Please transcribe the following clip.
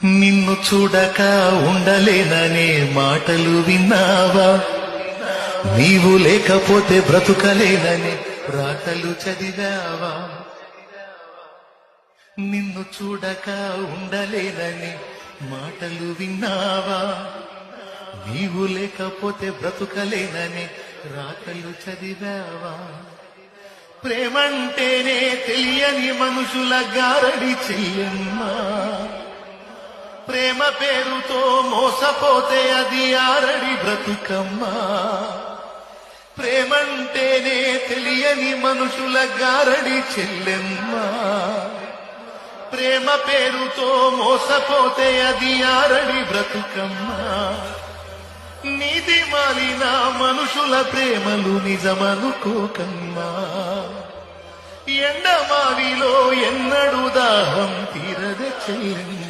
నిన్ను చూడక ఉండలేననే మాటలు విన్నావా? నీవు లేకపోతే బ్రతుకలేనని రాతలు చదివావా? నిన్ను చూడక ఉండలేనని మాటలు విన్నావా? నీవు లేకపోతే బ్రతుకలేనని రాతలు చదివావా? ప్రేమంటేనే తెలియని మనుషుల గారడి చెయ్యమ్మా. ప్రేమ పేరుతో మోసపోతే అది ఆరడి బ్రతుకమ్మా. ప్రేమంటేనే తెలియని మనుషుల గారడి చెల్లెమ్మా. ప్రేమ పేరుతో మోసపోతే అది ఆరడి బ్రతుకమ్మా. నీతి మాలిన మనుషుల ప్రేమలు నిజమనుకోకమ్మా. ఎండమావిలో ఎన్నడు దాహం తీరద చెల్లెమ్మా.